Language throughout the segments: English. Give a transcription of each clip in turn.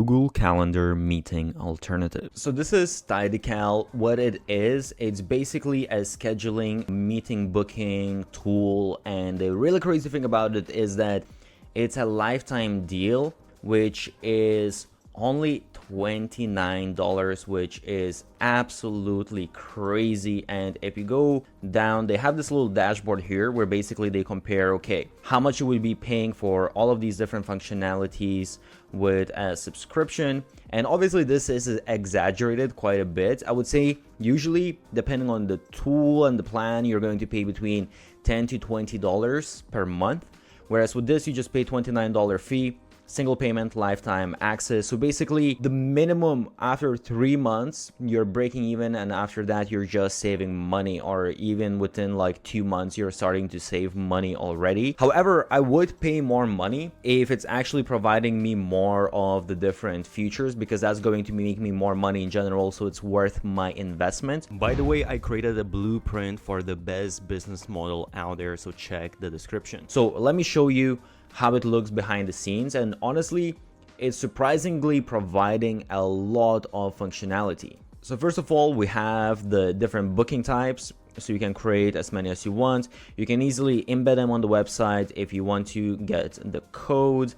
Google Calendar meeting alternative. So this is Tidycal. What it is, it's basically a scheduling meeting booking tool, and the really crazy thing about it is that it's a lifetime deal, which is only $29, which is absolutely crazy. And if you go down, they have this little dashboard here where basically they compare, okay, how much you would be paying for all of these different functionalities with a subscription. And obviously this is exaggerated quite a bit. I would say usually, depending on the tool and the plan, you're going to pay between $10 to $20 per month, whereas with this you just pay $29 fee, single payment, lifetime access. So basically the minimum after 3 months you're breaking even, and after that you're just saving money, or even within like 2 months you're starting to save money already. However, I would pay more money if it's actually providing me more of the different features, because that's going to make me more money in general, so it's worth my investment. By the way, I created a blueprint for the best business model out there, so check the description. So let me show you how it looks behind the scenes, and honestly it's surprisingly providing a lot of functionality. So first of all, we have the different booking types, so you can create as many as you want. You can easily embed them on the website. If you want to get the code,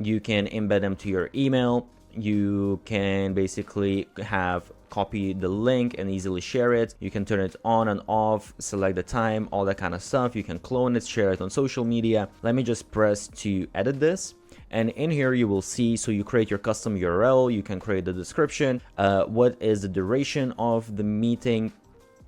you can embed them to your email. You can basically copy the link and easily share it. You can turn it on and off, select the time, all that kind of stuff. You can clone it, share it on social media. Let me just press to edit this. And in here you will see, so you create your custom URL, you can create the description, what is the duration of the meeting.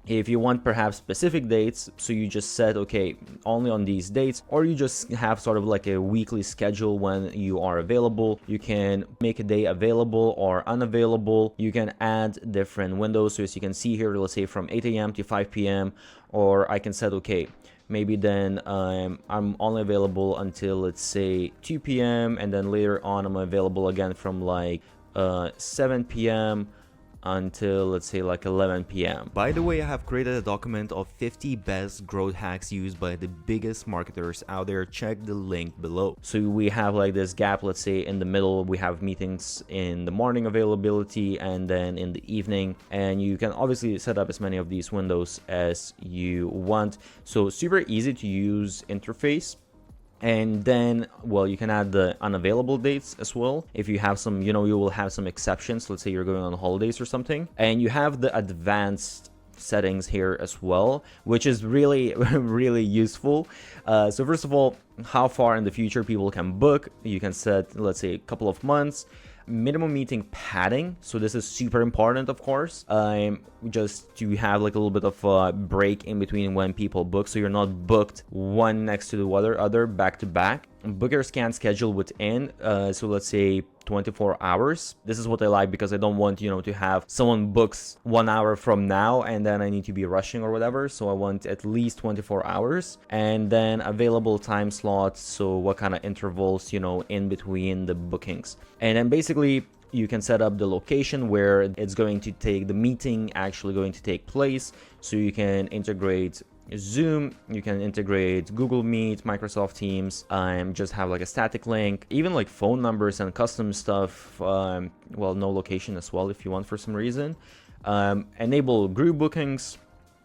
If you want perhaps specific dates, so you just set, okay, only on these dates, or you just have sort of like a weekly schedule when you are available. You can make a day available or unavailable. You can add different windows. So as you can see here, let's say from 8 a.m. to 5 p.m. Or I can set, okay, maybe then I'm only available until, let's say, 2 p.m. and then later on I'm available again from like 7 p.m. until, let's say, like 11 p.m. By the way, I have created a document of 50 best growth hacks used by the biggest marketers out there. Check the link below. So we have like this gap, let's say in the middle we have meetings in the morning availability and then in the evening, and you can obviously set up as many of these windows as you want. So super easy to use interface. And then, well, you can add the unavailable dates as well. If you have some, you will have some exceptions. Let's say you're going on holidays or something. And you have the advanced settings here as well, which is really, really useful. So first of all, how far in the future people can book. You can set, let's say, a couple of months. Minimum meeting padding, so this is super important, of course, just to have like a little bit of a break in between when people book, so you're not booked one next to the other back to back. Bookers can schedule within, so let's say 24 hours. This is what I like, because I don't want, to have someone books 1 hour from now and then I need to be rushing or whatever. So I want at least 24 hours. And then available time slots, so what kind of intervals, in between the bookings. And then basically you can set up the location where it's going to take, the meeting actually going to take place. So you can integrate Zoom, you can integrate Google Meet, Microsoft Teams, just have like a static link, even like phone numbers and custom stuff, well, no location as well if you want for some reason. Enable group bookings,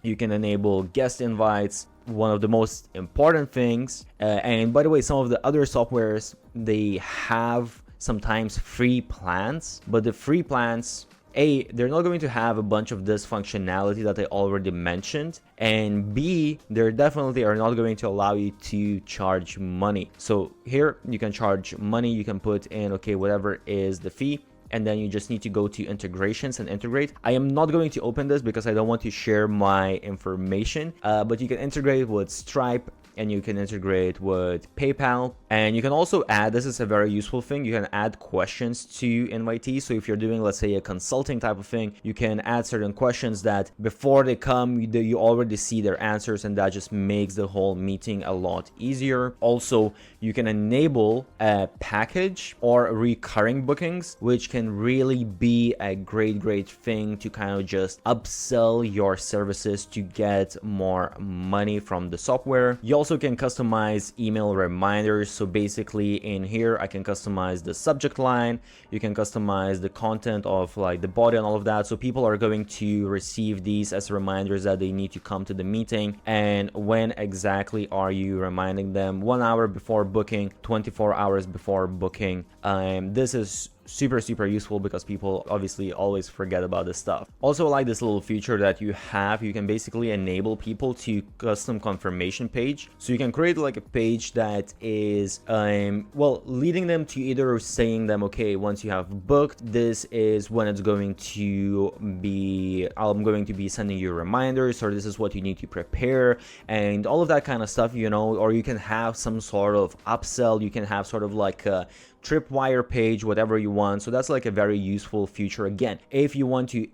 you can enable guest invites. One of the most important things, and by the way, some of the other softwares, they have sometimes free plans, but the free plans, A, they're not going to have a bunch of this functionality that I already mentioned, and B, they definitely are not going to allow you to charge money. So here you can charge money, you can put in, okay, whatever is the fee, and then you just need to go to integrations and integrate. I am not going to open this because I don't want to share my information, but you can integrate with Stripe, and you can integrate with PayPal, and you can also add, this is a very useful thing, you can add questions to invitees. So if you're doing, let's say, a consulting type of thing, you can add certain questions that before they come, you already see their answers, and that just makes the whole meeting a lot easier. Also, you can enable a package or recurring bookings, which can really be a great thing to kind of just upsell your services to get more money from the software. You also also can customize email reminders. So basically in here, I can customize the subject line. You can customize the content of like the body and all of that. So people are going to receive these as reminders that they need to come to the meeting. And when exactly are you reminding them? 1 hour before booking, 24 hours before booking. This is super useful because people obviously always forget about this stuff. Also, I like this little feature that you have. You can basically enable people to custom confirmation page. So you can create like a page that is well, leading them to either saying them, okay, once you have booked, this is when it's going to be, I'm going to be sending you reminders, or this is what you need to prepare, and all of that kind of stuff, you know. Or you can have some sort of upsell. You can have sort of like a tripwire page, whatever you want. So that's like a very useful feature. Again, if you want to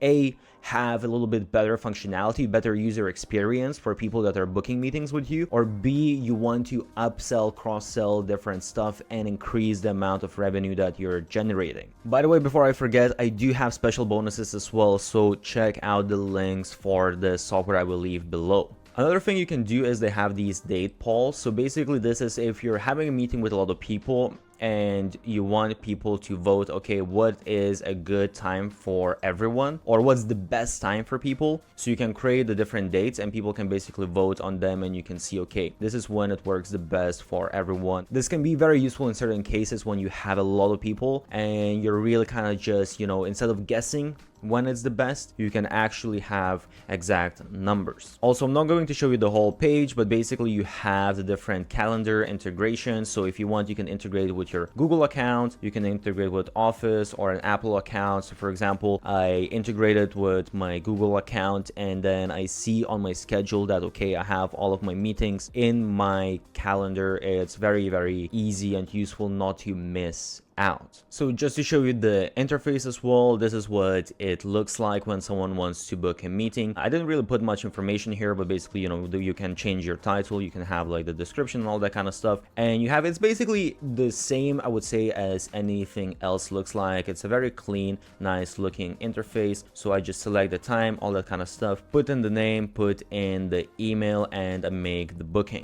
have a little bit better functionality, better user experience for people that are booking meetings with you, or B, you want to upsell, cross-sell different stuff and increase the amount of revenue that you're generating. By the way, before I forget, I do have special bonuses as well, so check out the links for the software I will leave below. Another thing you can do is they have these date polls. So basically this is if you're having a meeting with a lot of people and you want people to vote, okay, what is a good time for everyone, or what's the best time for people. So you can create the different dates and people can basically vote on them, and you can see, okay, this is when it works the best for everyone. This can be very useful in certain cases when you have a lot of people and you're really kind of just, you know, instead of guessing when it's the best, you can actually have exact numbers. Also, I'm not going to show you the whole page, but basically you have the different calendar integrations. So if you want, you can integrate with your Google account, you can integrate with Office or an Apple account. So for example, I integrated with my Google account, and then I see on my schedule that, okay, I have all of my meetings in my calendar. It's very easy and useful not to miss out. So just to show you the interface as well, this is what it looks like when someone wants to book a meeting. I didn't really put much information here, but basically, you know, you can change your title, you can have like the description and all that kind of stuff, and you have, it's basically the same, I would say, as anything else looks like. It's a very clean, nice looking interface. So I just select the time, all that kind of stuff, put in the name, put in the email, and I make the booking.